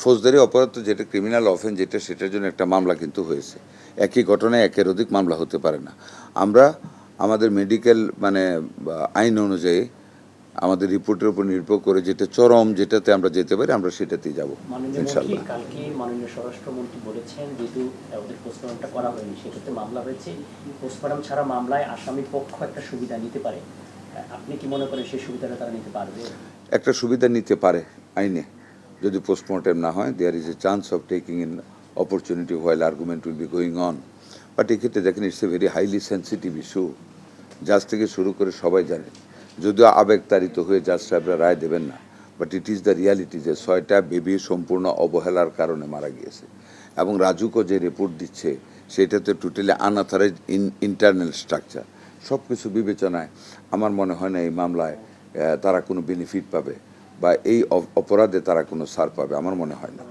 ফৌজদারি অপরাধ তো যেটা ক্রিমিনাল অফেন্স যেটা সেটার জন্য একটা মামলা কিন্তু হয়েছে। একই ঘটনায় একের অধিক মামলা হতে পারে না। আমরা আমাদের মেডিকেল মানে আইন অনুযায়ী আমাদের রিপোর্টের উপর নির্ভর করে যেটা চরম যেটাতে আমরা যেতে পারি আমরা সেটাতেই যাব ইনশাল্লাহ। কালকে মাননীয় স্বরাষ্ট্রমন্ত্রী বলেছেন যেহেতু ওদের পোস্টমর্টমটা করা হয়নি সেক্ষেত্রে মামলা হয়েছে, পোস্টমর্টম ছাড়া মামলায় আসামি পক্ষ একটা সুবিধা নিতে পারে। আপনি কি মনে করেন সেই সুবিধাটা তারা নিতে পারবে? একটা সুবিধা নিতে পারে আইনে, যদি পোস্টমর্টেম না হয় there is a chance of taking in opportunity while argument will be going on. But এক্ষেত্রে দেখেন it's a very highly sensitive issue. জাজ থেকে শুরু করে সবাই জানে, যদিও আবেগতাড়িত হয়ে জাজ সাহেবরা রায় দেবেন না, but it is the reality যে 6টা বেবি সম্পূর্ণ অবহেলার কারণে মারা গিয়েছে। এবং রাজুকও যে রিপোর্ট দিচ্ছে সেটাতে টোটালি আনঅথরাইজড ইন্টারনাল স্ট্রাকচার। সব কিছু বিবেচনায় আমার মনে হয় না এই মামলায় তারা কোনো বেনিফিট পাবে বা এই অপরাধে তারা কোনো ছাড় পাবে, আমার মনে হয় না।